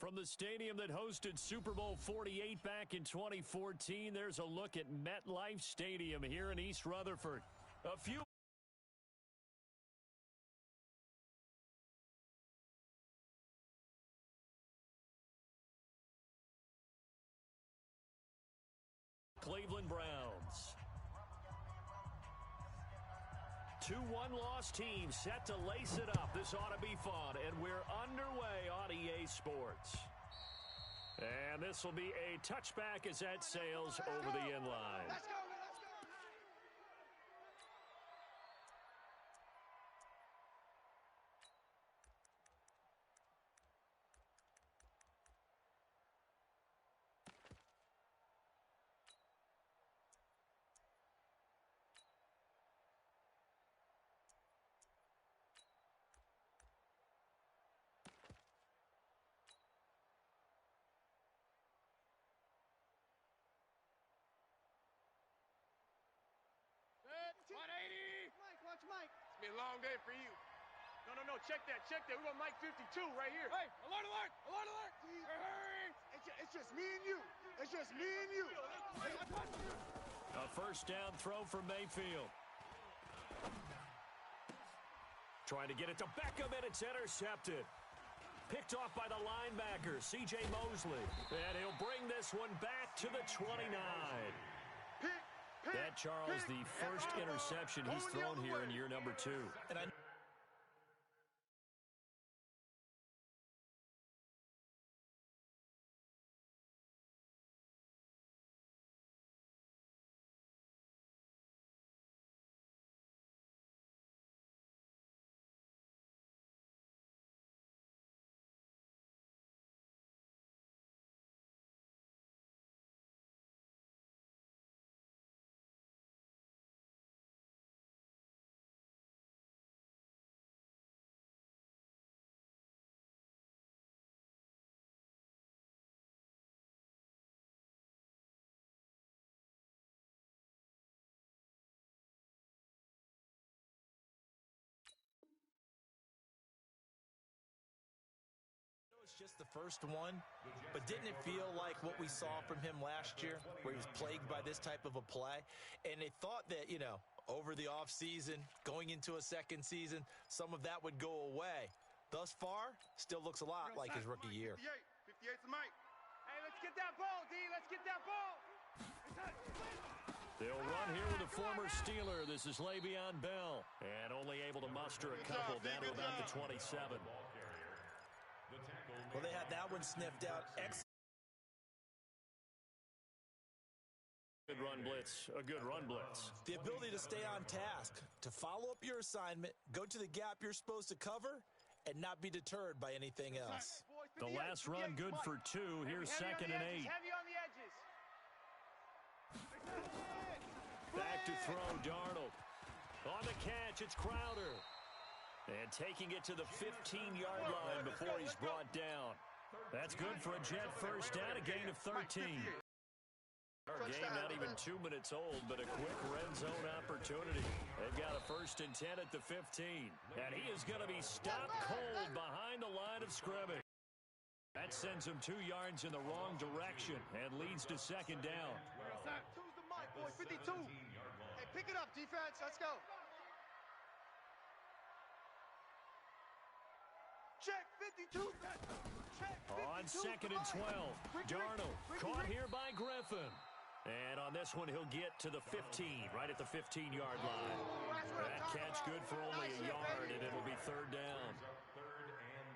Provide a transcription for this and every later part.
From the stadium that hosted Super Bowl 48 back in 2014, there's a look at MetLife Stadium here in East Rutherford. A few Cleveland Browns. 2 one-loss teams set to lace it up. This ought to be fun, and we're underway on EA Sports. And this will be a touchback as that sails over the end line. Let's go. Good. 180. Mike, watch Mike. It's been a long day for you. No. Check that. We want Mike 52 right here. Hey, alert. Hurry. It's just me and you. A first down throw for Mayfield. Trying to get it to Beckham, and it's intercepted. Picked off by the linebacker, C.J. Mosley. And he'll bring this one back to the 29. That, Charles, the first interception he's thrown here in year number 2. And I was just the first one, but didn't it feel like what we saw from him last year, where he was plagued by this type of a play? And it thought that, over the offseason, going into a second season, some of that would go away. Thus far, still looks a lot like his rookie year. 58's the Mike. Hey, let's get that ball, D. Let's get that ball. They'll run here with a former Steeler. This is Le'Veon Bell. And only able to muster a couple down to about the 27. Well, they had that one sniffed out. Good run blitz, a good run blitz. The ability to stay on task, to follow up your assignment, go to the gap you're supposed to cover, and not be deterred by anything else. The last run good for 2. Here's second and 8. Heavy on the edges. Back to throw, Darnold. On the catch, it's Crowder. And taking it to the 15-yard line before he's brought down. That's good for a Jet first down, a gain of 13. Our game not even 2 minutes old, but a quick red zone opportunity. They've got a first and 10 at the 15. And he is going to be stopped cold behind the line of scrimmage. That sends him 2 yards in the wrong direction and leads to second down. Two's the Mike, boy, 52. Hey, pick it up, defense. Let's go. Check 52. Check 52. On second and 12, Darnold caught here by Griffin. And on this one, he'll get to the 15, right at the 15-yard line. That catch good for only a yard, and it'll be third down.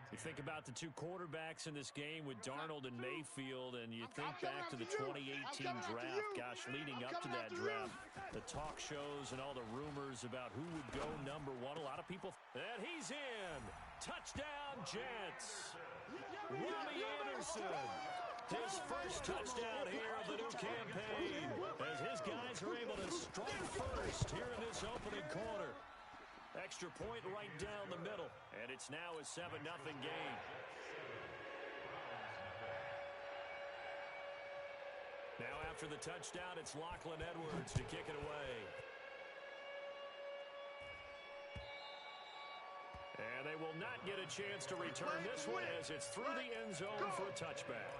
You think about the 2 quarterbacks in this game with Darnold and Mayfield, and you think back to the 2018 draft. Gosh, leading up to that draft, the talk shows and all the rumors about who would go number 1. A lot of people. And he's in. Touchdown, Jets. Robbie Anderson. His first touchdown here of the new campaign, as his guys are able to strike first here in this opening quarter. Extra point right down the middle, and it's now a 7-0 game. Now after the touchdown, it's Lachlan Edwards to kick it away. And they will will not get a chance to return this one as it's through the end zone for a touchback.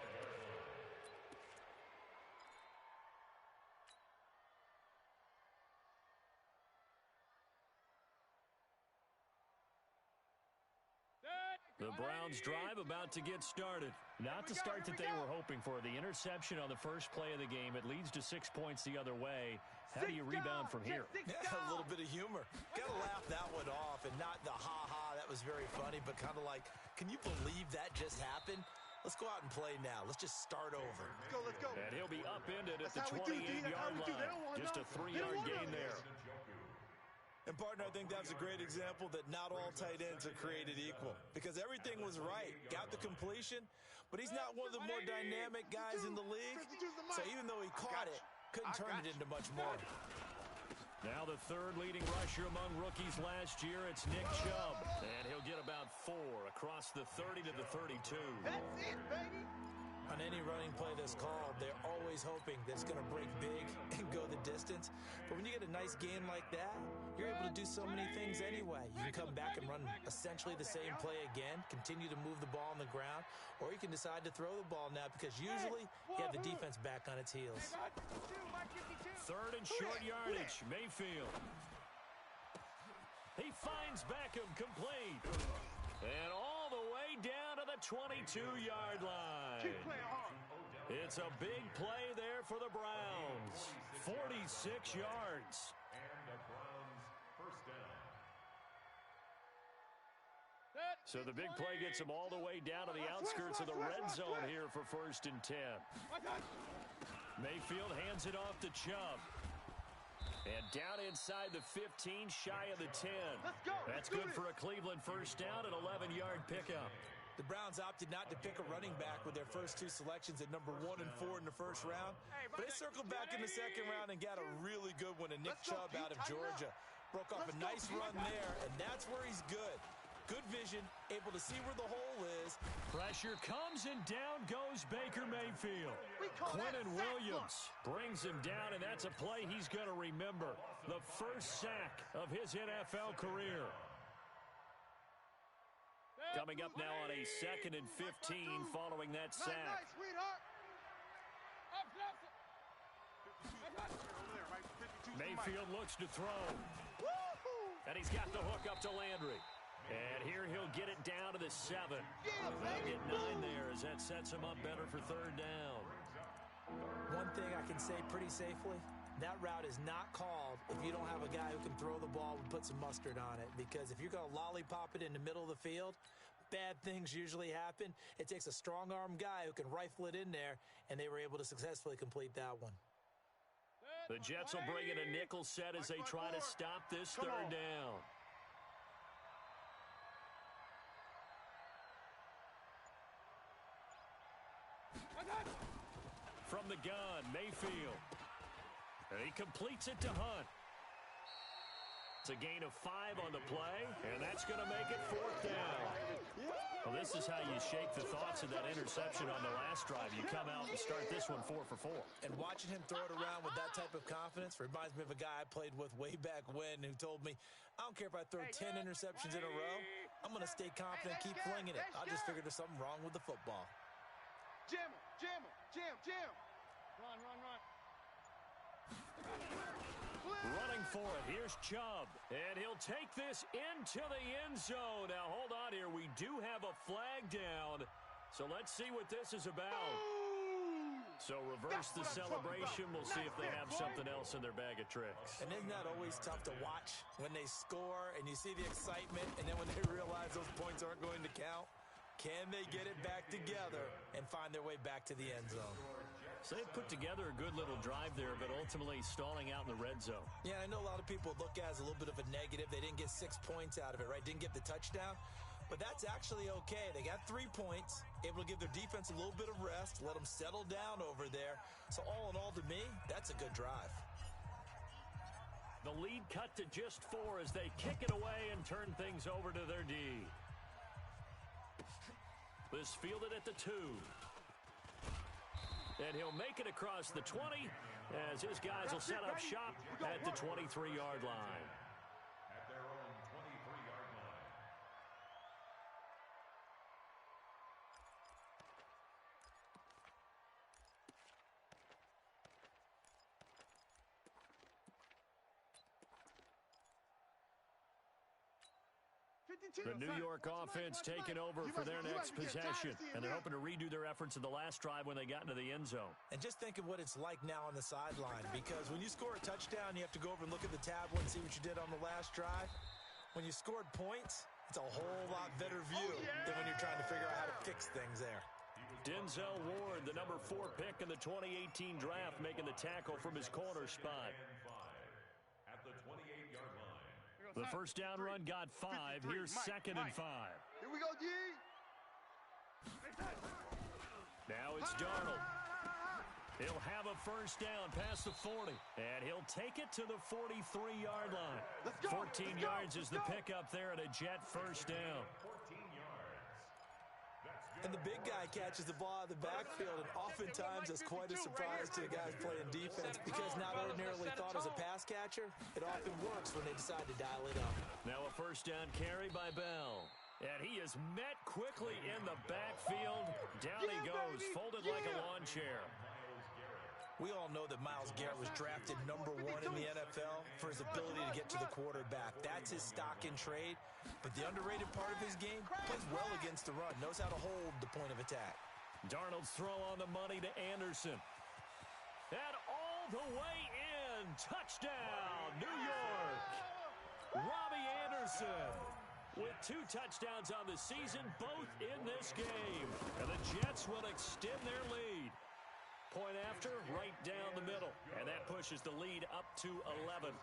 The Browns drive about to get started. Not the start that they were hoping for. The interception on the first play of the game. It leads to 6 points the other way. How do you rebound from here? Yeah, a little bit of humor. Got to laugh that one off, and not the ha-ha, that was very funny, but kind of like, can you believe that just happened? Let's go out and play now. Let's just start over. Let's go. And he'll be upended at the 28-yard line. Just a 3-yard gain there. And, partner, I think that was a great example that not all tight ends are created equal because everything was right. Got the completion, but he's not one of the more dynamic guys in the league. So even though he caught it, couldn't turn it into much more. Now the third leading rusher among rookies last year, it's Nick Chubb. And he'll get about 4 across the 30 to the 32. That's it, baby. On any running play that's called, they're always hoping that it's going to break big and go the distance. But when you get a nice game like that, you're able to do so many things anyway. You can come back and run essentially the same play again, continue to move the ball on the ground, or you can decide to throw the ball now because usually you have the defense back on its heels. Third and short yardage, Mayfield. He finds Beckham complete. And all the way down to the 22-yard line. Keep playing hard. It's a big play there for the Browns. 46 yards. And the Browns first down. So the big play gets them all the way down to the outskirts of the red zone here for 1st and 10. Mayfield hands it off to Chubb. And down inside the 15, shy of the 10. Let's go. That's good for a Cleveland first down, an 11-yard pickup. The Browns opted not to pick a running back with their first 2 selections at number 1 and 4 in the first round. But they circled back in the second round and got a really good one in Nick Chubb out of Georgia. Broke off a nice run there, and that's where he's good. Good vision, able to see where the hole is. Pressure comes, and down goes Baker Mayfield. Quentin Williams brings him down, and that's a play he's going to remember. The first sack of his NFL career. Coming up now on a 2nd and 15 following that sack. Nice, sweetheart. Mayfield looks to throw. And he's got the hook up to Landry. And here he'll get it down to the 7. They'll get 9 there as that sets him up better for 3rd down. One thing I can say pretty safely, that route is not called if you don't have a guy who can throw the ball and put some mustard on it. Because if you're going to lollipop it in the middle of the field, bad things usually happen. It takes a strong-arm guy who can rifle it in there, and they were able to successfully complete that one. The Jets will bring in a nickel set as they try to stop this 3rd down. From the gun, Mayfield. And he completes it to Hunt. It's a gain of 5 on the play, and that's going to make it 4th down. Well, this is how you shake the thoughts of that interception on the last drive. You come out and start this one 4 for 4. And watching him throw it around with that type of confidence reminds me of a guy I played with way back when who told me, I don't care if I throw 10 interceptions in a row, I'm going to stay confident, keep flinging it. I just figured there's something wrong with the football. Jam him, jam him, jam. Run. Running for it, here's Chubb. And he'll take this into the end zone. Now, hold on here. We do have a flag down. So let's see what this is about. So reverse the celebration. We'll see if they have something else in their bag of tricks. And isn't that always tough to watch when they score and you see the excitement, and then when they realize those points aren't going to count? Can they get it back together and find their way back to the end zone? So they put together a good little drive there, but ultimately stalling out in the red zone. Yeah, I know a lot of people look at it as a little bit of a negative. They didn't get 6 points out of it, right? Didn't get the touchdown. But that's actually okay. They got 3 points, able to give their defense a little bit of rest, let them settle down over there. So all in all, to me, that's a good drive. The lead cut to just 4 as they kick it away and turn things over to their D. This fielded at the 2. And he'll make it across the 20 as his guys will set up shop at the 23-yard line. At their own 23-yard line. The New York offense taking over for their next possession, and they're hoping to redo their efforts in the last drive when they got into the end zone. And just think of what it's like now on the sideline, because when you score a touchdown, you have to go over and look at the tablet and see what you did on the last drive. When you scored points, it's a whole lot better view than when you're trying to figure out how to fix things there. Denzel Ward, the number 4 pick in the 2018 draft, making the tackle from his corner spot. At the 28-yard line. The first down run got 5. Here's second and 5. Here we go, D. Now it's Darnold. He'll have a first down past the 40, and he'll take it to the 43-yard line. 14 yards is the pickup there, and a Jet first down. 14 yards. And the big guy catches the ball out of the backfield, and oftentimes that's quite a surprise to the guys playing defense, because not ordinarily thought as a pass catcher, it often works when they decide to dial it up. Now a first down carry by Bell. And he is met quickly in the backfield. Down he goes, folded like a lawn chair. We all know that Myles Garrett was drafted number 1 in the NFL for his ability to get to the quarterback. That's his stock in trade. But the underrated part of his game, plays well against the run, knows how to hold the point of attack. Darnold's throw on the money to Anderson. And all the way in. Touchdown, New York. Robbie Anderson with 2 touchdowns on the season, both in this game. And the Jets will extend their lead. Point after, right down the middle. And that pushes the lead up to 11.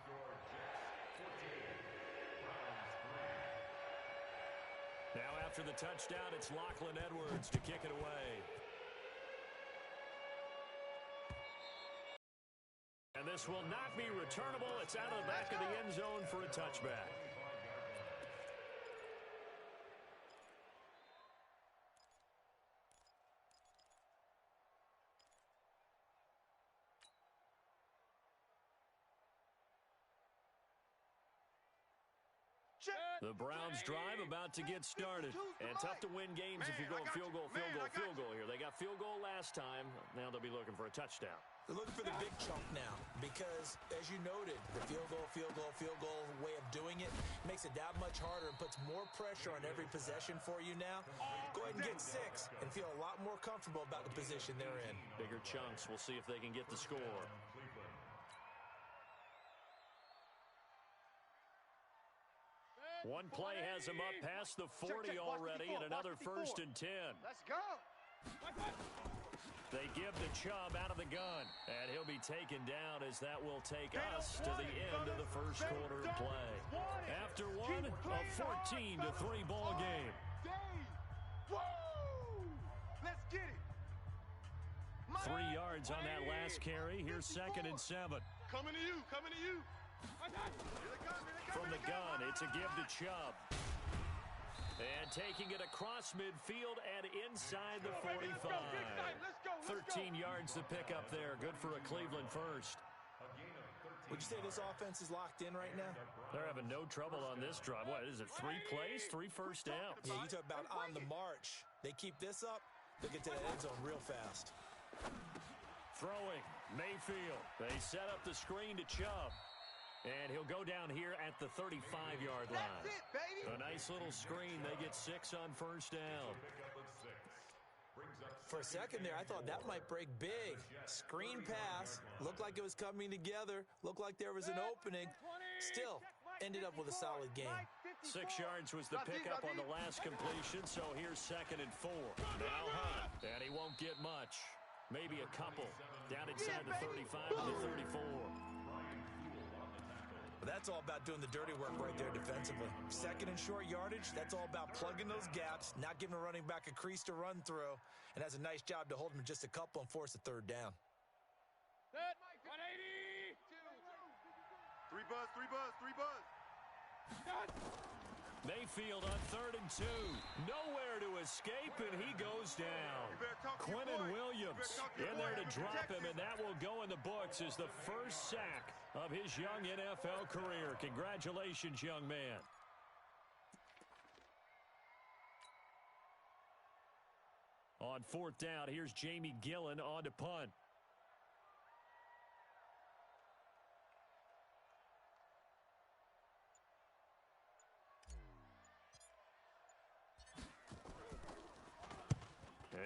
Now after the touchdown, it's Lachlan Edwards to kick it away. And this will not be returnable. It's out of the back of the end zone for a touchback. The Browns drive about to get started. And tough to win games if you're going field goal here. They got field goal last time. Now they'll be looking for a touchdown. They're looking for the big chunk now because, as you noted, the field goal way of doing it makes it that much harder and puts more pressure on every possession for you now. Go ahead and get 6 and feel a lot more comfortable about the position they're in. Bigger chunks. We'll see if they can get the score. One play has him up past the 40 already, and another first and 10. Let's go. They give the Chubb out of the gun, and he'll be taken down as that will take us to the end of the first quarter of play. After one, a 14-3 ball game. Woo! Let's get it. 3 yards on that last carry. Here's second and 7. Coming to you, coming to you. From the gun, it's a give to Chubb. And taking it across midfield and inside the 45. 13 yards to pick up there. Good for a Cleveland first. Would you say this offense is locked in right now? They're having no trouble on this drive. What is it, 3 plays, 3 first downs? Yeah, you talk about on the march. They keep this up, they get to that end zone real fast. Throwing, Mayfield. They set up the screen to Chubb. And he'll go down here at the 35-yard line. That's it, baby. A nice little screen. They get 6 on first down. For a second there, I thought that might break big. Screen pass. Looked like it was coming together. Looked like there was an opening. Still, ended up with a solid game. 6 yards was the pickup on the last completion, so here's second and 4. Now Hunt, and he won't get much. Maybe a couple. Down inside the 35 and the 34. That's all about doing the dirty work right there defensively. Second and short yardage, that's all about plugging those gaps, not giving a running back a crease to run through, and has a nice job to hold him just a couple and force a third down. 180. 3 buzz. Mayfield on 3rd and 2. Nowhere to escape, and he goes down. Quinnen Williams in there to drop him, and that will go in the books as the first sack of his young NFL career. Congratulations, young man. On 4th down, here's Jamie Gillen on to punt.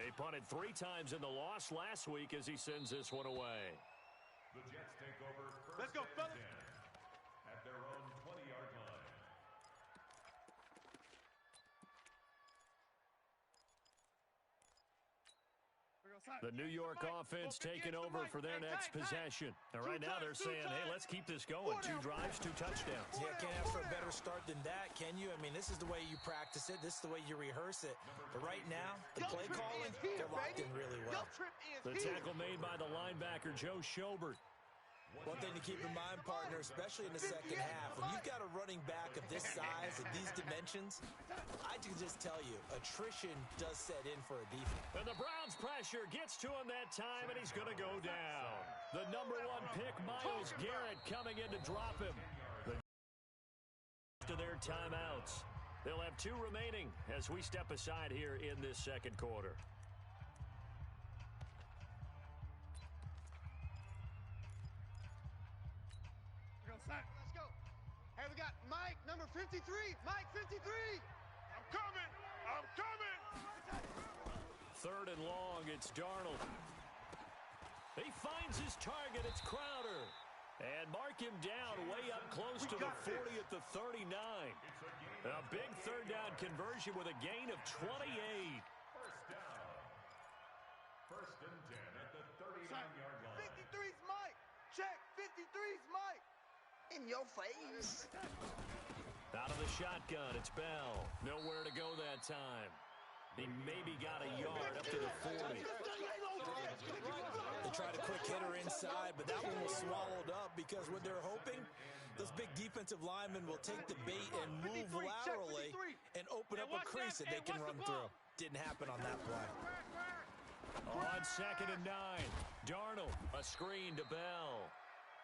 He punted 3 times in the loss last week as he sends this one away. The Jets take over first Let's go, and fellas. 10 at their own 20-yard line. The New York offense taking over for their next possession. And right now they're saying, hey, let's keep this going. 2 drives, 2 touchdowns. Yeah, can't ask for a better start than that, can you? I mean, this is the way you practice it. This is the way you rehearse it. But right now, the play calling, they're locked in really well. The tackle made by the linebacker, Joe Schobert. One thing to keep in mind, partner, especially in the second half, when you've got a running back of this size and these dimensions, I can just tell you, attrition does set in for a defense. And the Browns pressure gets to him that time, and he's going to go down. The number 1 pick, Myles Garrett, coming in to drop him. To their timeouts. They'll have 2 remaining as we step aside here in this second quarter. Let's go. Hey, we got Mike, number 53. Mike, 53. I'm coming. I'm coming. 3rd and long, it's Darnold. He finds his target, it's Crowder. And mark him down way up close to the 40 at the 39. A big 3rd down conversion with a gain of 28. First down. First and 10 at the 39-yard line. 53's Mike. Check. 53's Mike. In your face. Out of the shotgun, it's Bell. Nowhere to go that time. He maybe got a yard up to the 40. They tried a quick hitter inside, but that one was swallowed up because what they're hoping, those big defensive linemen will take the bait and move laterally and open up a crease that they can run through. Didn't happen on that play. On 2nd and 9, Darnold, a screen to Bell.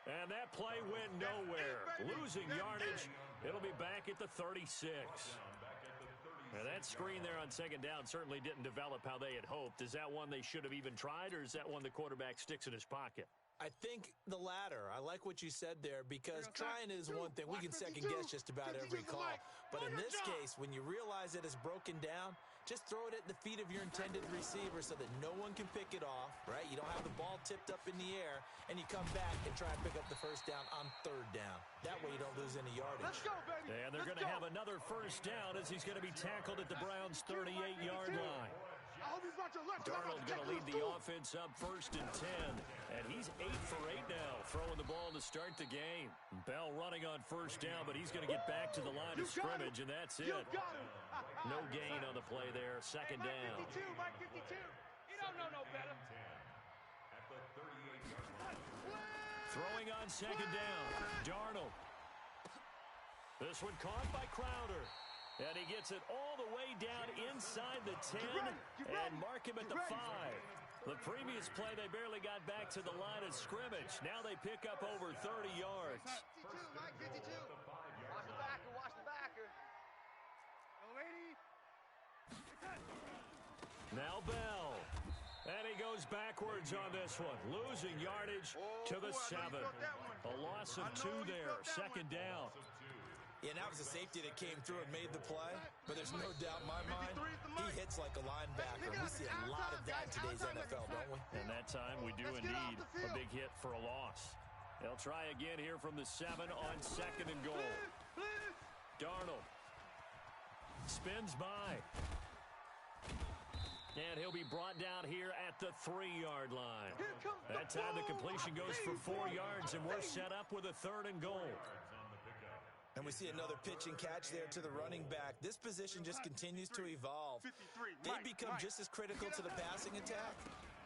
And that play went nowhere. Losing yardage. It'll be back at the 36. Now that screen there on 2nd down certainly didn't develop how they had hoped. Is that one they should have even tried, or is that one the quarterback sticks in his pocket? I think the latter. I like what you said there because trying is one thing. We can second guess just about every call. But in this case, when you realize that it's broken down, just throw it at the feet of your intended receiver so that no one can pick it off, right? You don't have the ball tipped up in the air, and you come back and try and pick up the 1st down on 3rd down. That way you don't lose any yardage. Let's go, baby. And they're going to have another 1st down as he's going to be tackled at the Browns' 38-yard line. I hope he's about your left. Darnold going to lead the offense up 1st and 10. And he's 8 for 8 now, throwing the ball to start the game. Bell running on 1st down, but he's going to get back to the line of scrimmage, and that's it. No gain on the play there, 2nd down. Mike 52. You don't know no better. At the 38-yard line. Throwing on 2nd down, Darnold. This one caught by Crowder. And he gets it all the way down inside the 10 and mark him at the 5. The previous play, they barely got back to the line of scrimmage. Now they pick up over 30 yards. 52, Mike 52. Watch the backer, watch the backer. Now Bell. And he goes backwards on this one, losing yardage to the 7. A loss of 2 there, 2nd down. Yeah, and that was a safety that came through and made the play. But there's no doubt in my mind, he hits like a linebacker. We see a lot of that in today's NFL, don't we? And that time we do indeed a big hit for a loss. They'll try again here from the 7 on 2nd and goal. Darnold spins by. And he'll be brought down here at the 3-yard line. That time the completion goes for 4 yards, and we're set up with a 3rd and goal. And we see another pitch and catch there to the running back. This position just continues to evolve. They become just as critical to the passing attack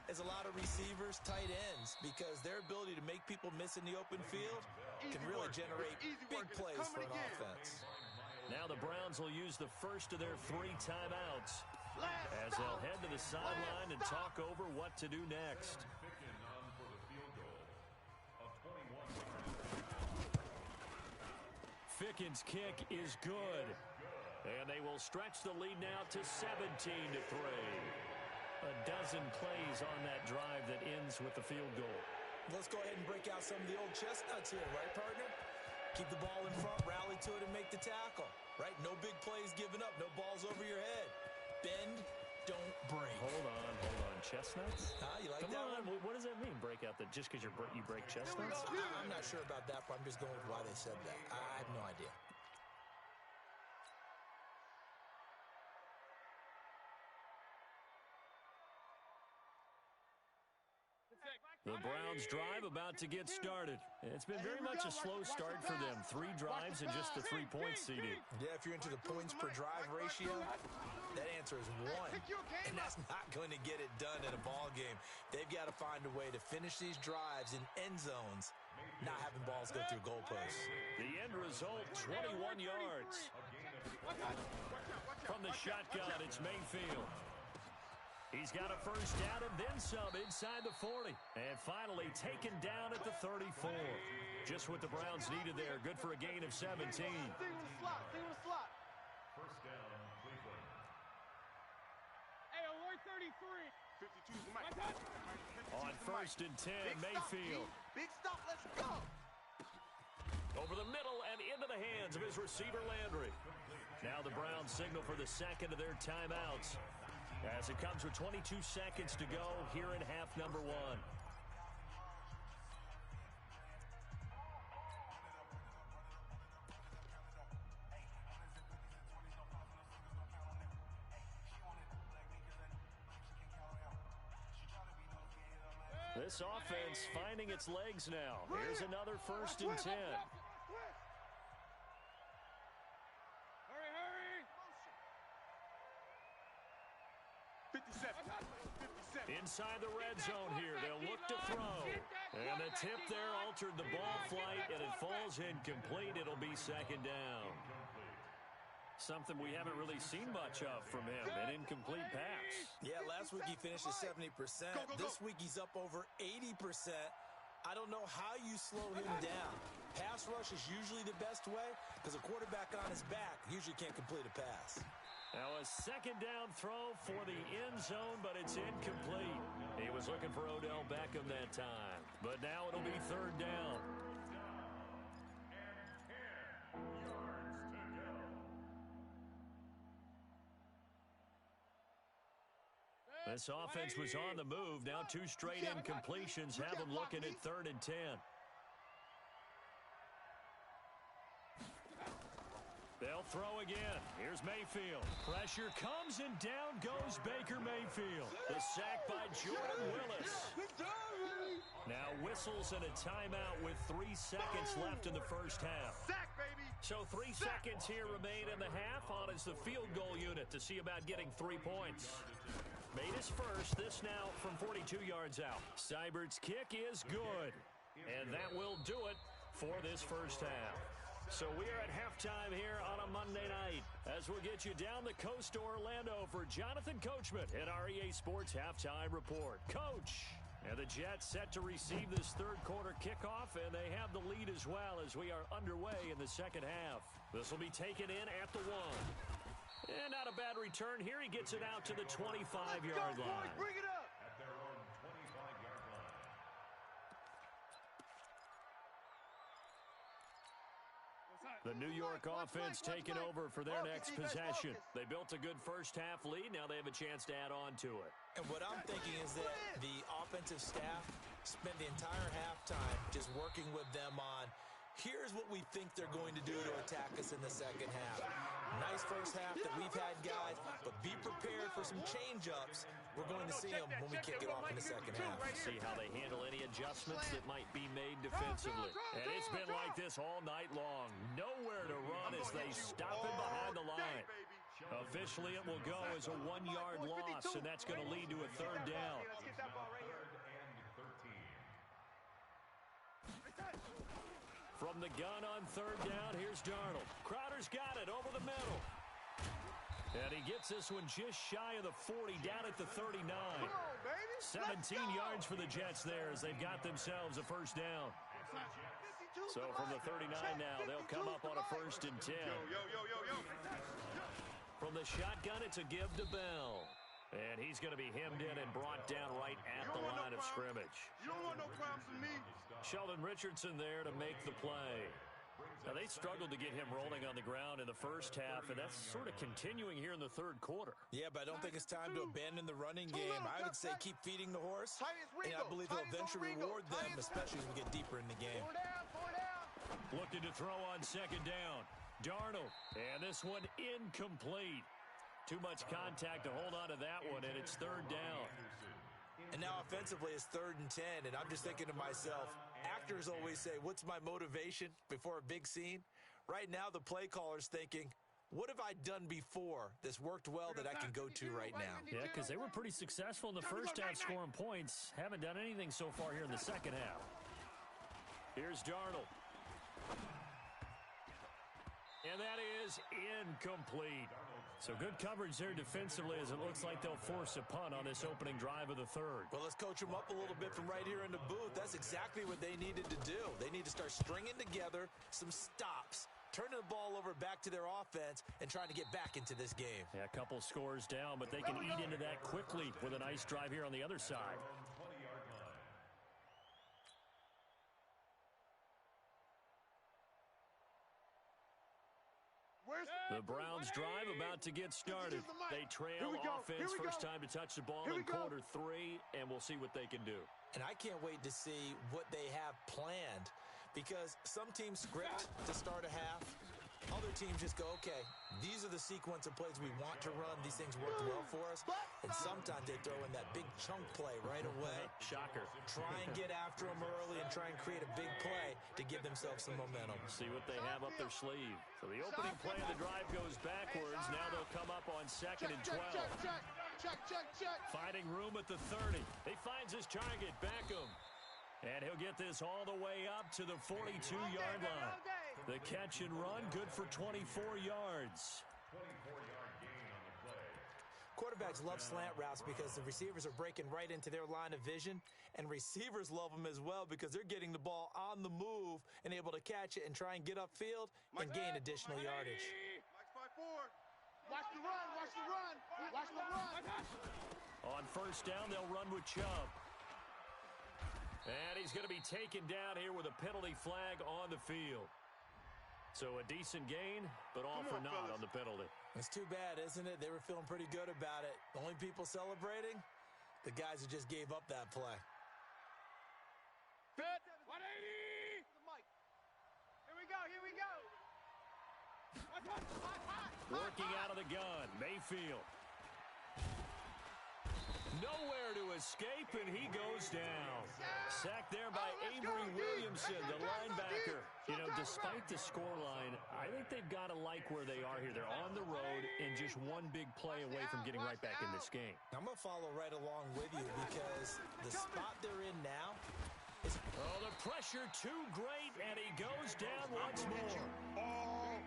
as a lot of receivers, tight ends, because their ability to make people miss in the open field can really generate big plays for an offense. Now the Browns will use the first of their 3 timeouts as they'll head to the sideline and talk over what to do next. Fickens' kick is good. And they will stretch the lead now to 17-3. A dozen plays on that drive that ends with the field goal. Let's go ahead and break out some of the old chestnuts here, right, partner? Keep the ball in front, rally to it, and make the tackle, right? No big plays given up, no balls over your head. Bend, don't break. Hold on. Chestnuts? You like Come that on. one? What does that mean? Break out the just because you break chestnuts? I'm not sure about that, but I'm just going with why they said that. I have no idea. The Browns drive about to get started. It's been very much a slow start for them. 3 drives and just the 3-point CD. Yeah, if you're into the points per drive ratio, that answer is 1. And that's not going to get it done in a ball game. They've got to find a way to finish these drives in end zones, not having balls go through goalposts. The end result, 21 yards. From the shotgun, it's Mayfield. He's got a first down and then some inside the 40. And finally taken down at the 34. Just what the Browns needed there. Good for a gain of 17. Stay on the slot. First down, Cleveland. Hey, alert 33. 52's the mic. On first and 10, Mayfield. Big stop, let's go. Over the middle and into the hands of his receiver, Landry. Now the Browns signal for the second of their timeouts, as it comes with 22 seconds to go here in half number 1. This offense finding its legs now. Here's another first and 10. Hurry. 57. Inside the red zone here. They'll look to throw. And the tip there altered the ball flight, and it falls incomplete. It'll be second down. Something we haven't really seen much of from him, an incomplete pass. Yeah, last week he finished at 70%. This week he's up over 80%. I don't know how you slow him down. Pass rush is usually the best way because a quarterback on his back usually can't complete a pass. Now a second down throw for the end zone, but it's incomplete. He was looking for Odell Beckham that time, but now it'll be third down. This offense was on the move. Now 2 straight incompletions have them looking at third and 10. They'll throw again. Here's Mayfield. Pressure comes and down goes Baker Mayfield. The sack by Jordan Willis. Now whistles and a timeout with 3 seconds left in the first half. Sack, baby. So 3 seconds here remain in the half. On is the field goal unit to see about getting 3 points. Made his first, this now from 42 yards out. Seibert's kick is good. And that will do it for this first half. So we are at halftime here on a Monday night as we'll get you down the coast to Orlando for Jonathan Coachman at our EA Sports Halftime Report. Coach, and the Jets set to receive this third quarter kickoff, and they have the lead as well as we are underway in the second half. This will be taken in at the 1. And not a bad return here. He gets it out to the 25-yard line. Bring it up. At their own 25-yard line. The New York offense taking over for their next possession. They built a good first half lead. Now they have a chance to add on to it. And what I'm thinking is that the offensive staff spent the entire halftime just working with them on, here's what we think they're going to do to attack us in the second half. Nice first half that we've had, guys, but be prepared for some change-ups. We're going to see them when we kick it off in the second half. See how they handle any adjustments that might be made defensively. And it's been like this all night long. Nowhere to run as they stop him behind the line. Officially, it will go as a 1-yard loss, and that's going to lead to a third down. Let's get that ball right here. From the gun on third down, here's Darnold. Crowder's got it over the middle. And he gets this one just shy of the 40, down at the 39. Come on, baby. 17 yards for the Jets there as they've got themselves a first down. So from the 39 now, they'll come up on a first and 10. Yo. From the shotgun, it's a give to Bell. And he's going to be hemmed in and brought down right at the line of scrimmage. You don't want no problems with me. Sheldon Richardson there to make the play. Now, they struggled to get him rolling on the ground in the first half, and that's sort of continuing here in the third quarter. Yeah, but I don't think it's time to abandon the running game. I would say keep feeding the horse, and I believe he'll eventually reward them, especially as we get deeper in the game. Looking to throw on second down. Darnold, and this one incomplete. Too much contact to hold on to that one, and it's third down. And now offensively it's 3rd and 10, and I'm just thinking to myself, actors always say, what's my motivation before a big scene? Right now the play caller's thinking, what have I done before that's worked well that I can go to right now? Yeah, because they were pretty successful in the first half scoring points. Haven't done anything so far here in the second half. Here's Darnold. And that is incomplete. So good coverage there defensively as it looks like they'll force a punt on this opening drive of the third. Well, let's coach them up a little bit from right here in the booth. That's exactly what they needed to do. They need to start stringing together some stops, turning the ball over back to their offense, and trying to get back into this game. Yeah, a couple scores down, but they can eat into that quickly with a nice drive here on the other side. The Browns drive about to get started. They trail offense, first time to touch the ball in quarter 3, and we'll see what they can do. And I can't wait to see what they have planned, because some teams script to start a half. Other teams just go, okay, these are the sequence of plays we want to run. These things worked well for us. And sometimes they throw in that big chunk play right away. Shocker. Try and get after them early and try and create a big play to give themselves some momentum. See what they have up their sleeve. So the opening play of the drive goes backwards. Now they'll come up on 2nd and 12. Check. Finding room at the 30. He finds his target, Beckham. And he'll get this all the way up to the 42-yard line. The catch and run, good for 24 yards. 24-yard gain on the play. Quarterbacks love slant routes because the receivers are breaking right into their line of vision, and receivers love them as well because they're getting the ball on the move and able to catch it and try and get upfield and gain additional yardage. Mike's 5-4. Watch the run. Watch the run. On first down, they'll run with Chubb. And he's going to be taken down here with a penalty flag on the field. So a decent gain, but all for naught on the penalty. It's too bad, isn't it? They were feeling pretty good about it. The only people celebrating, the guys who just gave up that play. Fit 180. Mike. Here we go. Working out of the gun, Mayfield. Nowhere to escape, and he goes down. Sacked there by Avery Williamson, the linebacker. You know, despite the scoreline, I think they've got to like where they are here. They're on the road and just one big play away from getting right back in this game. I'm going to follow right along with you because the spot they're in now is... Oh, the pressure too great, and he goes down once more.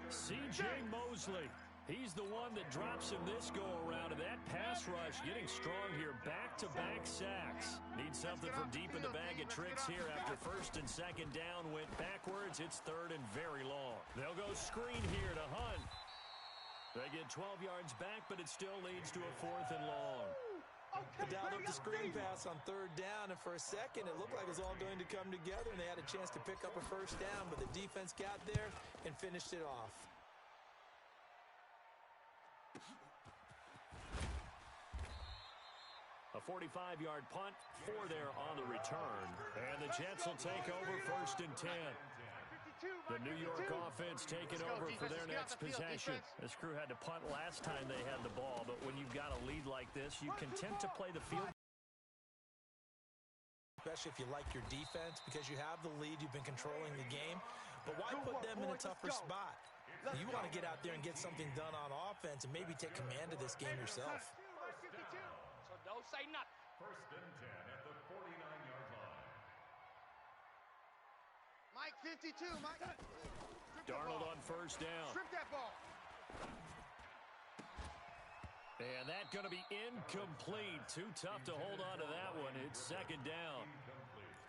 C.J. Mosley. He's the one that drops him this go-around, and that pass rush getting strong here. Back-to-back sacks. Need something from deep in the bag of tricks here after first and second down went backwards. It's third and very long. They'll go screen here to Hunt. They get 12 yards back, but it still leads to a 4th and long. They dialed up the screen pass on third down, and for a second, it looked like it was all going to come together, and they had a chance to pick up a first down, but the defense got there and finished it off. A 45-yard punt, 4 there on the return. And the Jets will take over first and 10. The New York offense taking over for their next possession. This crew had to punt last time they had the ball, but when you've got a lead like this, you can tend to play the field. Especially if you like your defense, because you have the lead, you've been controlling the game. But why put them in a tougher spot? You want to get out there and get something done on offense and maybe take command of this game yourself. Don't say nothing. First and 10 at the 49-yard line. Mike 52, Mike. Darnold on first down. Strip that ball. And that's going to be incomplete. Too tough to hold on to that one. It's second down.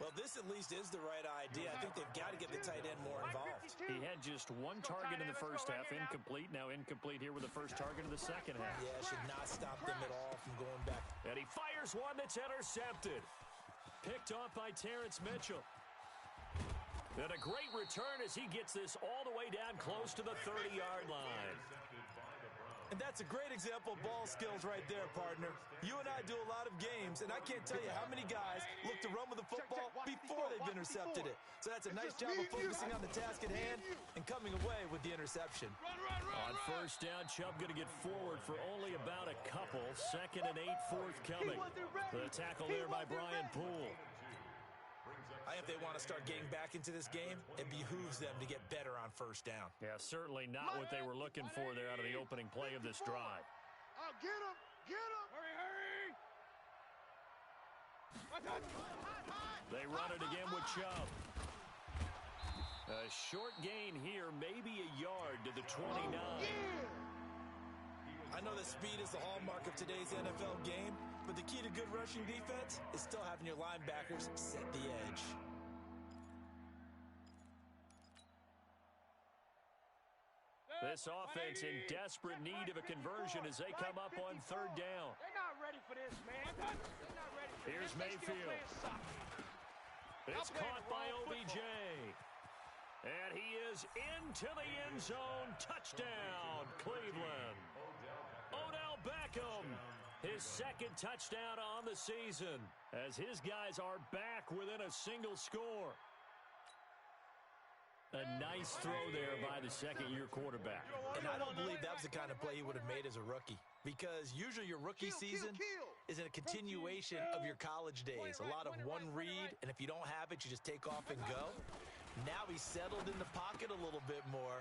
Well, this at least is the right idea. I think they've got to get the tight end more involved. He had just one target in the first half, incomplete. Now incomplete here with the first target of the second half. Yeah, should not stop them at all from going back. And he fires one that's intercepted. Picked off by Terrence Mitchell. And a great return as he gets this all the way down close to the 30-yard line. And that's a great example of ball skills right there, partner. You and I do a lot of games, and I can't tell you how many guys look to run with the football before they've intercepted it. So that's a nice job of focusing on the task at hand and coming away with the interception. On first down, Chubb going to get forward for only about a couple. 2nd and 8 forthcoming. The tackle there by Brian Poole. I think if they want to start getting back into this game, it behooves them to get better on first down. Yeah, certainly not what they were looking for there out of the opening play of this drive. Oh, get him! Get him! Hurry! They run it again with Chubb. A short gain here, maybe a yard to the 29. I know that speed is the hallmark of today's NFL game, but the key to good rushing defense is still having your linebackers set the edge. This offense in desperate need of a conversion as they come up on 3rd down. They're not ready for this, man. They're not ready for Here's this. Mayfield. It's caught by OBJ. And he is into the end zone. Touchdown, Cleveland. Odell Beckham, his 2nd touchdown on the season as his guys are back within a single score. A nice throw there by the second-year quarterback. And I don't believe that was the kind of play he would have made as a rookie, because usually your rookie season is a continuation of your college days. A lot of one read, and if you don't have it, you just take off and go. Now he's settled in the pocket a little bit more,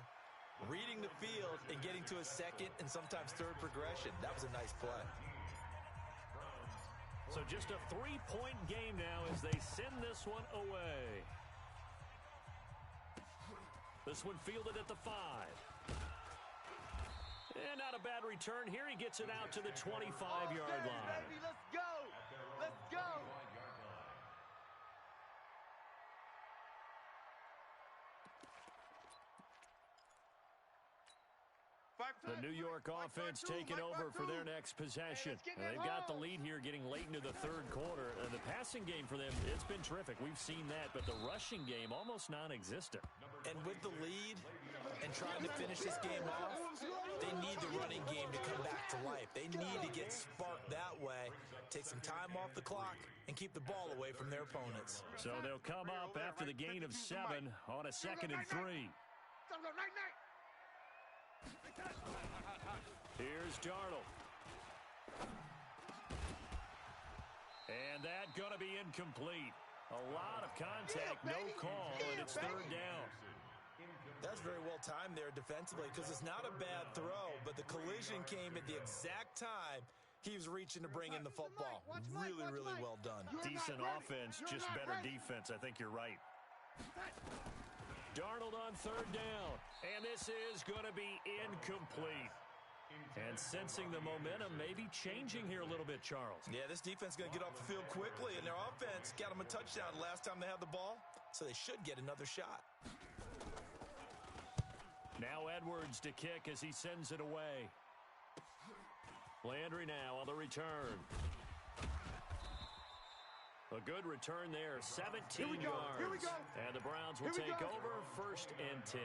reading the field and getting to his 2nd and sometimes 3rd progression. That was a nice play. So just a 3-point game now as they send this one away. This one fielded at the 5. And not a bad return here. He gets it out to the 25-yard line. Baby, let's go! Let's go! The New York offense taking over for their next possession. And they've got the lead here getting late into the 3rd quarter. And the passing game for them, it's been terrific. We've seen that, but the rushing game almost non-existent. And with the lead and trying to finish this game off, they need the running game to come back to life. They need to get sparked that way, take some time off the clock, and keep the ball away from their opponents. So they'll come up after the gain of 7 on a 2nd and 3. Here's Darnold. And that going to be incomplete. A lot of contact, no call, and it's 3rd down. That's very well timed there defensively, because it's not a bad throw, but the collision came at the exact time he was reaching to bring in the football. Really, really well done. Decent offense, just better defense. I think you're right. Darnold on 3rd down, and this is going to be incomplete. And sensing the momentum maybe changing here a little bit, Charles. Yeah, this defense is going to get off the field quickly, and their offense got them a touchdown last time they had the ball, so they should get another shot. Now Edwards to kick as he sends it away. Landry now on the return. A good return there, 17 yards. Here we go. And the Browns will take over 1st and 10.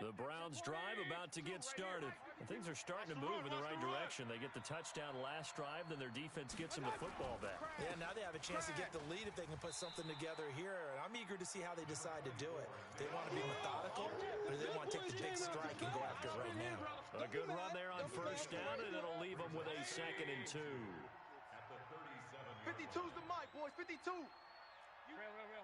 The Browns drive about to get started. And things are starting to move in the right direction. They get the touchdown last drive, then their defense gets them the football back. Yeah, now they have a chance to get the lead if they can put something together here. And I'm eager to see how they decide to do it. They want to be methodical, or do they want to take the big strike and go after it right now? A good run there on 1st down, and it'll leave them with a 2nd and 2. 52's the mic, boys. 52. Real.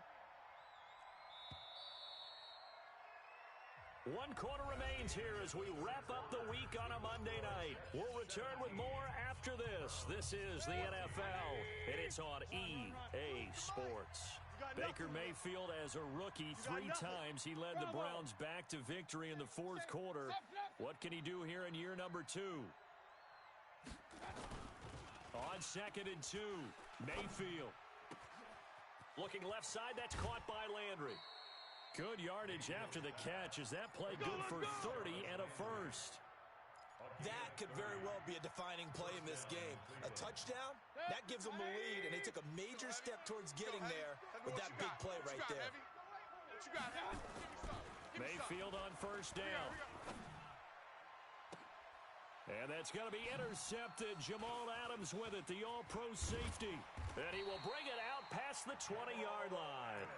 1 quarter remains here as we wrap up the week on a Monday night. We'll return with more after this. This is the NFL, and it's on EA Sports. Baker Mayfield, as a rookie, 3 times he led the Browns back to victory in the 4th quarter. What can he do here in year number 2? On 2nd and 2, Mayfield. Looking left side, that's caught by Landry. Good yardage after the catch. Is that play good for 30 and a 1st? That could very well be a defining play in this game. a touchdown, that gives them the lead, and they took a major step towards getting there with that big play right there. Mayfield on first down. And that's going to be intercepted. Jamal Adams with it, the all-pro safety. And he will bring it out past the 20-yard line.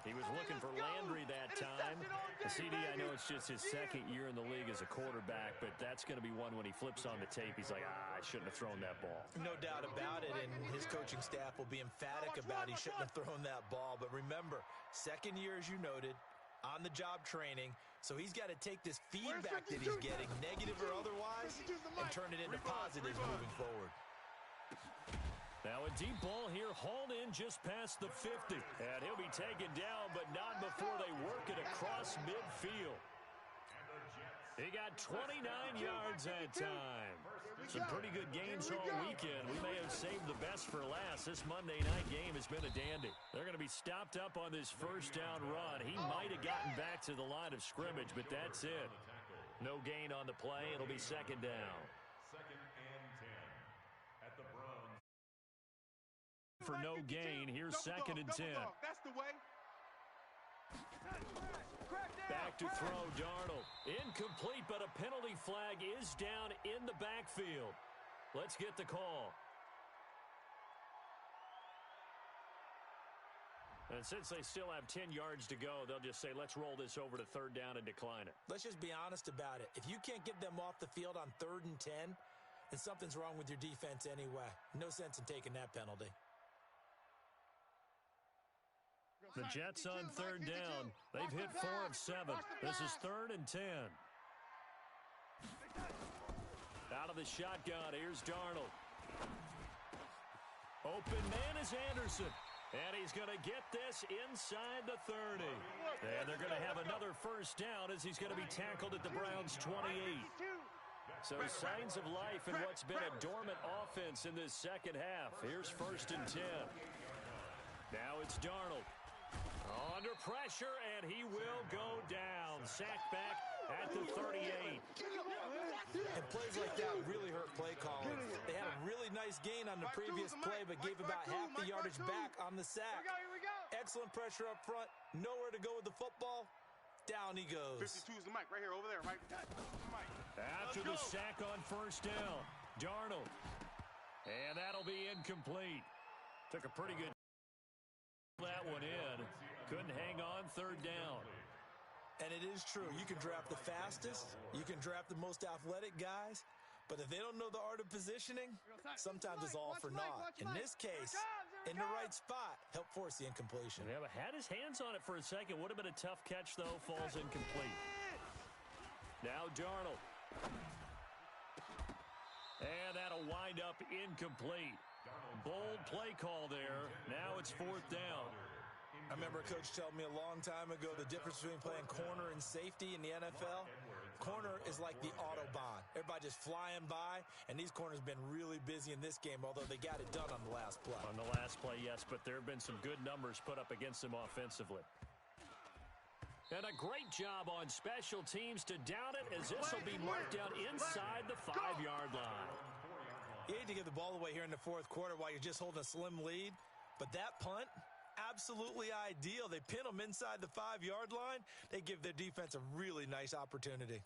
He was looking for Landry that time. The CD, I know it's just his second year in the league as a quarterback, but that's going to be one when he flips on the tape. He's like, I shouldn't have thrown that ball. No doubt about it, and his coaching staff will be emphatic about he shouldn't have thrown that ball. But remember, second year, as you noted, on-the-job training, so he's got to take this feedback that he's getting, negative or otherwise, and turn it into positives moving forward. Now a deep ball here, hauled in just past the 50. And he'll be taken down, but not before they work it across midfield. He got 29 yards that time. Some pretty good games all weekend. We may have saved the best for last. This Monday night game has been a dandy. They're going to be stopped up on this first down run. He might have gotten back to the line of scrimmage, but that's it. No gain on the play. It'll be second down. Second and 10 at the Browns. For no gain, here's second and 10. That's the way. Back to throw, Darnold. Incomplete, but a penalty flag is down in the backfield. Let's get the call. And since they still have 10 yards to go, they'll just say, let's roll this over to third down and decline it. Let's just be honest about it. If you can't get them off the field on 3rd and 10, then something's wrong with your defense anyway. No sense in taking that penalty. The Jets on third down. They've hit 4 of 7. This is 3rd and 10. Out of the shotgun, here's Darnold. Open man is Anderson. And he's going to get this inside the 30. And they're going to have another first down as he's going to be tackled at the Browns' 28. So signs of life in what's been a dormant offense in this second half. Here's 1st and 10. Now it's Darnold. Under pressure, and he will go down. Sacked back at the 38. And plays like that really hurt play calling. They had a really nice gain on the previous play, but gave about half the yardage back on the sack. Excellent pressure up front. Nowhere to go with the football. Down he goes. 52 is the mic right here, over there, right? After the sack on first down, Darnold. And that'll be incomplete. Took a pretty good that one in. Couldn't hang on third down. And it is true. You can draft the fastest. You can draft the most athletic guys. But if they don't know the art of positioning, sometimes it's all for naught. In this case, in the right spot, help force the incompletion. Yeah, but had his hands on it for a second. Would have been a tough catch, though. Falls incomplete. Now Darnold. And that'll wind up incomplete. Bold play call there. Now it's 4th down. I remember a coach telling me a long time ago the difference between playing corner and safety in the NFL. Corner is like the Autobahn. Everybody just flying by, and these corners have been really busy in this game, although they got it done on the last play. On the last play, yes, but there have been some good numbers put up against them offensively. And a great job on special teams to down it, as this will be marked down inside the 5-yard line. You hate to give the ball away here in the 4th quarter while you're just holding a slim lead, but that punt, absolutely ideal. They pin them inside the 5-yard line. They give their defense a really nice opportunity.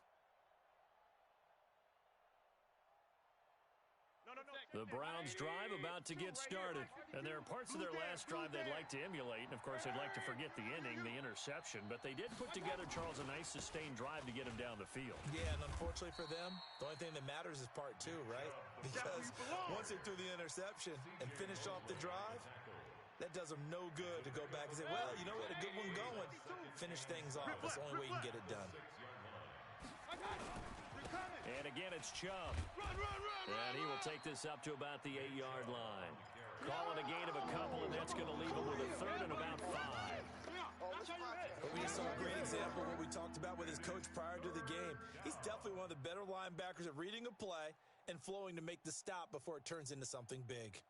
The Browns drive about to get started. And there are parts of their last drive they'd like to emulate. And, of course, they'd like to forget the ending, the interception. But they did put together, Charles, a nice sustained drive to get him down the field. Yeah, and unfortunately for them, the only thing that matters is part 2, right? Because once they threw the interception and finished off the drive, that does them no good to go back and say, well, you know, we had a good one going. Finish things off. That's the only way you can get it done. And again, it's Chubb. And he will take this up to about the 8-yard line. Calling a gain of a couple, and that's going to leave him with a 3rd and about 5. But we just saw a great example of what we talked about with his coach prior to the game. He's definitely one of the better linebackers at reading a play and flowing to make the stop before it turns into something big.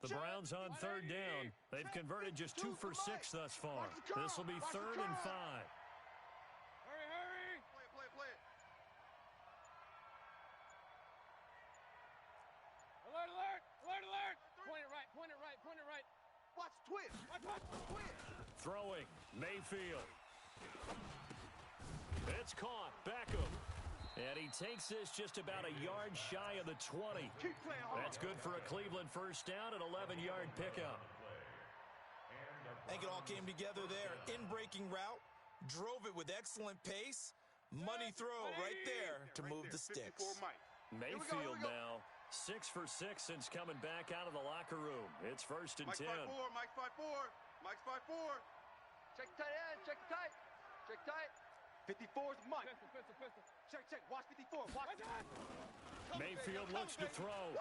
The Browns on third down. They've converted just 2 for 6 thus far. This will be 3rd and 5. Hurry. Play it. twist. Throwing, Mayfield. It's caught, Beckham. And he takes this just about a yard shy of the 20. Keep playing hard. That's good for a Cleveland first down, an 11-yard pickup. I think it all came together there. In-breaking route, drove it with excellent pace. Money throw right there to move the sticks. Mayfield now 6 for 6 since coming back out of the locker room. It's 1st and 10. Mike's 5-4. Mike's 5-4. Check the tight end. Check the tight. Check tight. 54 is Mike. Pistol. Check. Watch 54. Watch. Mayfield looks to throw.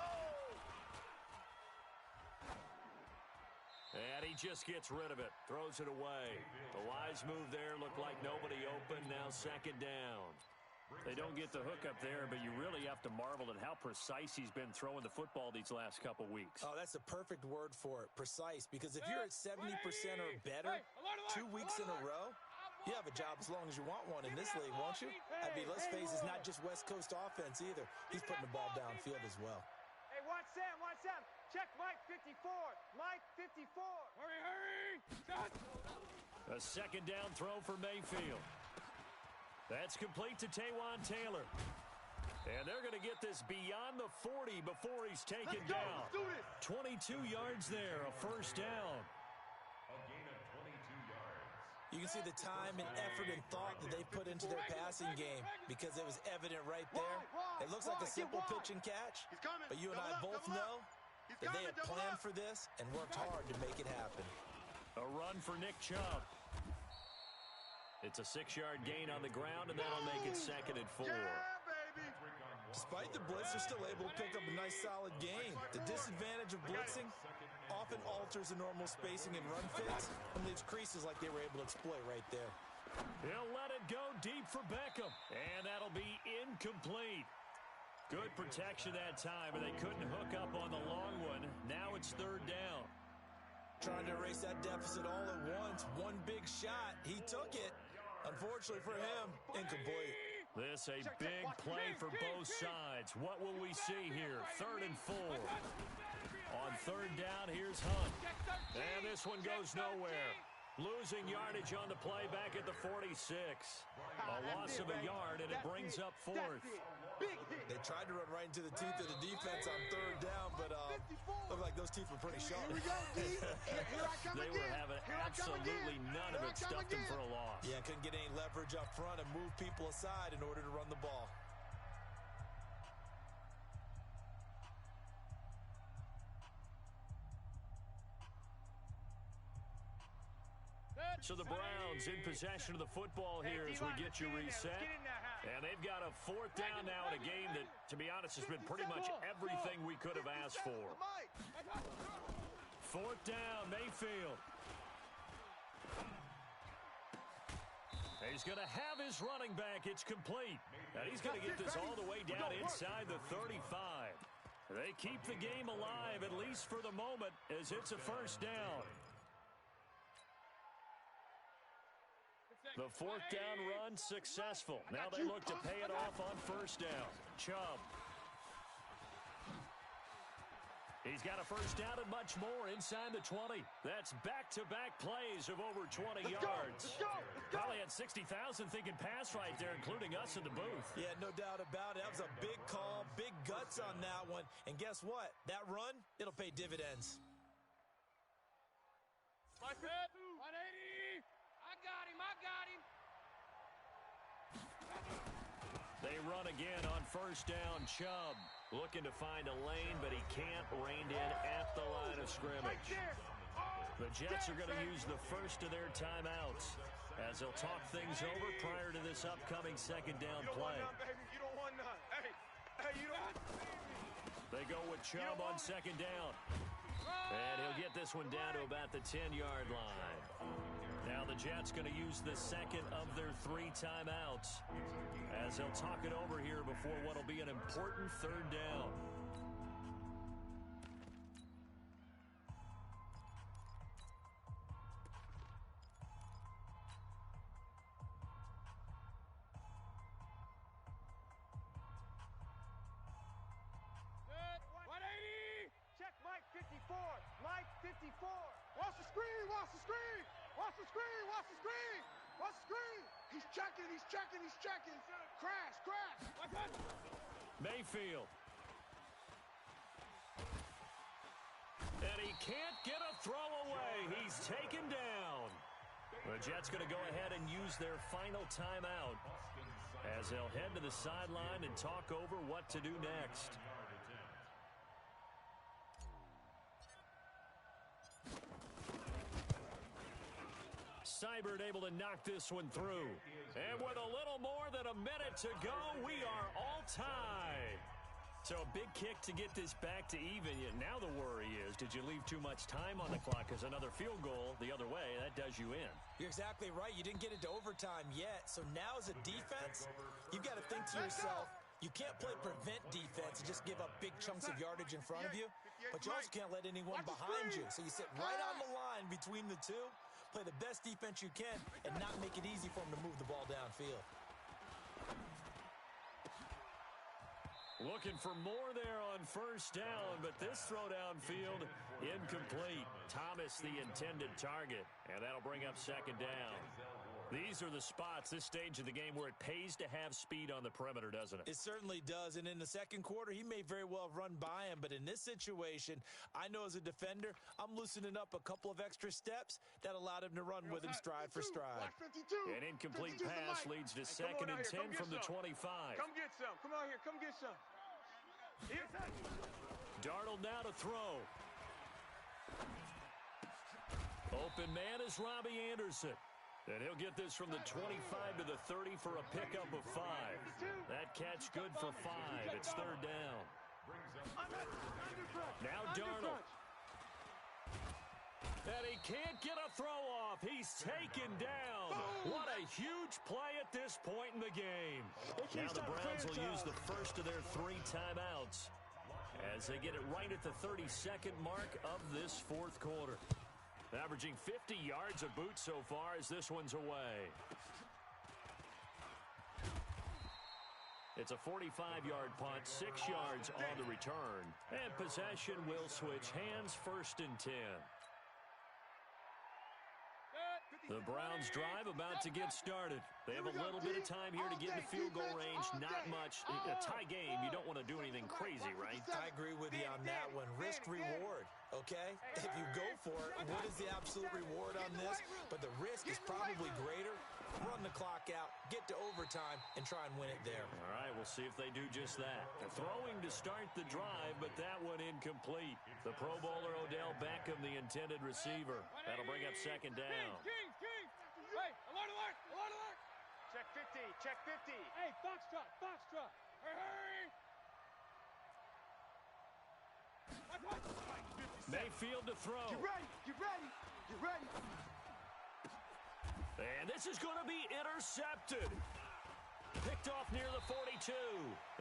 And he just gets rid of it. Throws it away. The wise move there. Looked like nobody open. Now 2nd down. They don't get the hook up there, but you really have to marvel at how precise he's been throwing the football these last couple weeks. Oh, that's the perfect word for it, precise. Because if you're at 70% or better 2 weeks in a row, you have a job as long as you want one in this league, won't you? I mean, let's face it, it's not just West Coast offense either. He's putting the ball downfield as well. Hey, watch Sam. Check Mike 54. Mike 54. Hurry. Shot. A 2nd down throw for Mayfield. That's complete to Taywan Taylor. And they're going to get this beyond the 40 before he's taken down. Let's do this. 22 yards there, a 1st down. A gain of 22 yards. You can see the time and effort and thought that they put into their passing game because it was evident right there. It looks like a simple pitch and catch, but you and I both know that they had planned for this and worked hard to make it happen. A run for Nick Chubb. It's a 6-yard gain on the ground, and that'll make it 2nd and 4. Despite the blitz, they're still able to pick up a nice solid gain. The disadvantage of blitzing often alters the normal spacing and run fits and leaves creases like they were able to exploit right there. He'll let it go deep for Beckham, and that'll be incomplete. Good protection that time, and they couldn't hook up on the long one. Now it's 3rd down. Trying to erase that deficit all at once. One big shot. He took it. Unfortunately for him, incomplete. This a big play for both sides. What will we see here? 3rd and 4. On 3rd down, here's Hunt. And this one goes nowhere. Losing yardage on the play back at the 46. A loss of a yard, and it brings up 4th. They tried to run right into the teeth of the defense on 3rd down, but looked like those teeth were pretty sharp. Here we go, D. Here I come They again. were having Here I come absolutely again. none of it. Stuffed them for a loss. Yeah, couldn't get any leverage up front and move people aside in order to run the ball. So the Browns in possession of the football here as we get you reset. And they've got a 4th down now in a game that, to be honest, has been pretty much everything we could have asked for. 4th down, Mayfield. He's going to have his running back. It's complete. And he's going to get this all the way down inside the 35. They keep the game alive, at least for the moment, as it's a 1st down. The 4th down run successful. Now they look to pay it off on 1st down. Chubb. He's got a 1st down and much more inside the 20. That's back-to-back plays of over 20 yards. Probably had 60,000 thinking pass right there, including us in the booth. Yeah, no doubt about it. That was a big call, big guts on that one. And guess what? That run, it'll pay dividends. My fit. 180. I got him. They run again on 1st down. Chubb looking to find a lane, but he can't. Reined in at the line of scrimmage. The Jets are going to use the first of their timeouts as they'll talk things over prior to this upcoming 2nd down play. You don't want none. Hey, you don't. They go with Chubb on 2nd down. And he'll get this one down to about the 10-yard line. Now the Jets going to use the 2nd of their 3 timeouts as they'll talk it over here before what will be an important 3rd down. Good. 180. Check Mike 54. Mike 54. Watch the screen. screen, watch the screen. Watch the screen, watch the screen. Watch the screen. He's checking, he's checking, he's checking. Crash, crash. Mayfield. And he can't get a throw away. He's taken down. The Jets going to go ahead and use their final timeout as they'll head to the sideline and talk over what to do next. Seibert able to knock this one through. And with a little more than a minute to go, we are all tied. So a big kick to get this back to even. Now the worry is, did you leave too much time on the clock? Because another field goal the other way, that does you in. You're exactly right. You didn't get into overtime yet. So now as a defense, you've got to think to yourself, you can't play prevent defense and just give up big chunks of yardage in front of you. But you also can't let anyone behind you. So you sit right on the line between the two, play the best defense you can, and not make it easy for them to move the ball downfield. Looking for more there on first down, but this throw downfield incomplete. Thomas the intended target, and that'll bring up second down. These are the spots, this stage of the game, where it pays to have speed on the perimeter, doesn't it? It certainly does, and in the second quarter, he may very well have run by him, but in this situation, I know as a defender, I'm loosening up a couple of extra steps that allowed him to run with him stride for stride. An incomplete pass leads to second and 10 from the 25. Come get some. Come out here. Come get some. Here. Darnold now to throw. Open man is Robbie Anderson. And he'll get this from the 25 to the 30 for a pickup of 5. That catch good for 5. It's third down. Now Darnold. And he can't get a throw off. He's taken down. What a huge play at this point in the game. Now the Browns will use the first of their 3 timeouts as they get it right at the 32nd mark of this fourth quarter. Averaging 50 yards a boot so far as this one's away. It's a 45-yard punt, 6 yards on the return. And possession will switch hands, first and 10. The Browns drive about to get started. They have a little bit of time here to get into field goal range. Not much. A tie game, you don't want to do anything crazy, right? I agree with you on that one. Risk reward, okay? If you go for it, what is the absolute reward on this? But the risk is probably greater. Run the clock out, get to overtime, and try and win it there. All right, we'll see if they do just that. Throwing to start the drive, but that one incomplete. The Pro Bowler Odell Beckham, the intended receiver. That'll bring up second down. King. Hey, alert. Check 50. Hey, Foxtrot. Hurry. Mayfield to throw. Get ready. And this is going to be intercepted. Picked off near the 42.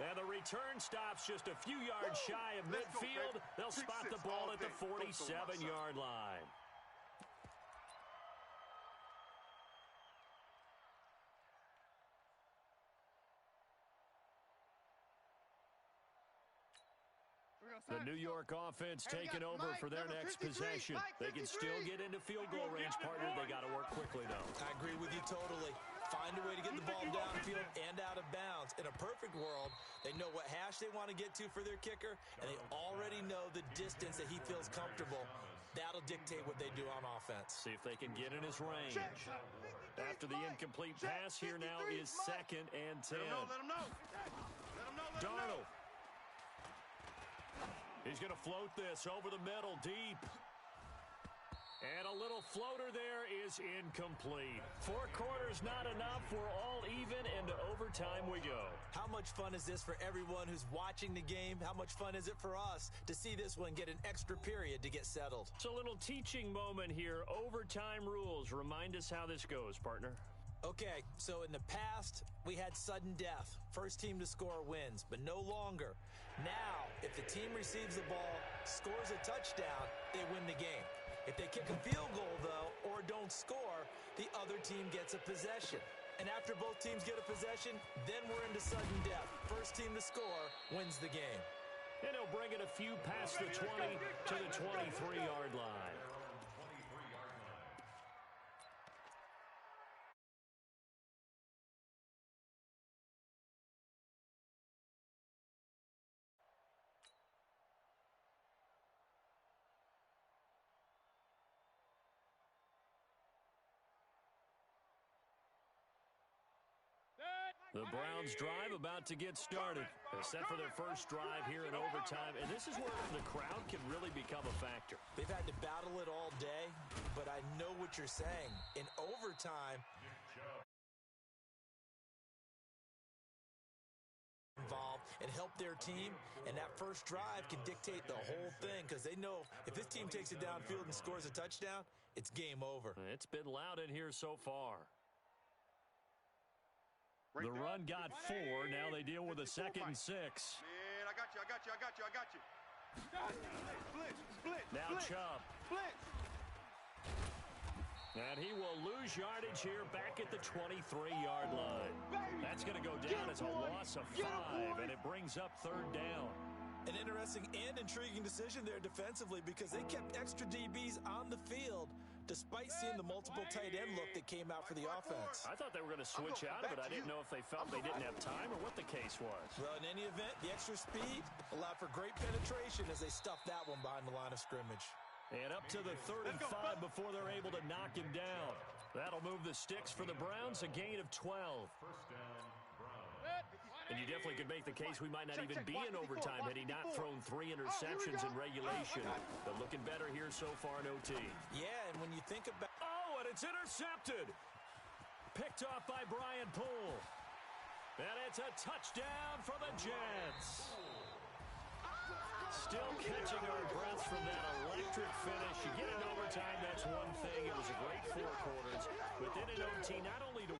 And the return stops just a few yards shy of midfield. They'll spot the ball at the 47-yard line. The New York offense taking over for their next possession. They can still get into field goal range, partner. They got to work quickly, though. I agree with you totally. Find a way to get the ball downfield and out of bounds. In a perfect world, they know what hash they want to get to for their kicker, and they already know the distance that he feels comfortable. That'll dictate what they do on offense. See if they can get in his range. After the incomplete pass, here now is second and 10. Let him know. Darnold. He's going to float this over the middle, deep. And a little floater there is incomplete. 4 quarters not enough. We're all even, and to overtime we go. How much fun is this for everyone who's watching the game? How much fun is it for us to see this one get an extra period to get settled? It's a little teaching moment here. Overtime rules. Remind us how this goes, partner. Okay, so in the past, we had sudden death. First team to score wins, but no longer. Now, if the team receives the ball, scores a touchdown, they win the game. If they kick a field goal, though, or don't score, the other team gets a possession. And after both teams get a possession, then we're into sudden death. First team to score wins the game. And he'll bring it a few past the 20 to the 23-yard line. The Browns drive about to get started. They're set for their first drive here in overtime, and this is where the crowd can really become a factor. They've had to battle it all day, but I know what you're saying. In overtime, involved and help their team, and that first drive can dictate the whole thing because they know if this team takes it downfield and scores a touchdown, it's game over. It's been loud in here so far. The run got 4. Now they deal with a 2nd and 6. Man, I got you. Blitz. Now Chubb. Blitz. And he will lose yardage here back at the 23-yard line. That's going to go down as a loss of 5, and it brings up 3rd down. An interesting and intriguing decision there defensively because they kept extra DBs on the field despite seeing the multiple tight end look that came out for the offense. I thought they were going to switch out of it. I didn't know if they felt they didn't have time or what the case was. Well, in any event, the extra speed allowed for great penetration as they stuffed that one behind the line of scrimmage. And up to the 3rd and 5 before they're able to knock him down. That'll move the sticks for the Browns, a gain of 12. First down, Browns. And you definitely could make the case we might not even be in overtime had he not thrown 3 interceptions in regulation. But looking better here so far in OT. Yeah, and when you think about... Oh, and it's intercepted. Picked off by Brian Poole. And it's a touchdown for the Jets. Still catching our breaths from that electric finish. You get in overtime, that's one thing. It was a great 4 quarters. But then in OT, not only to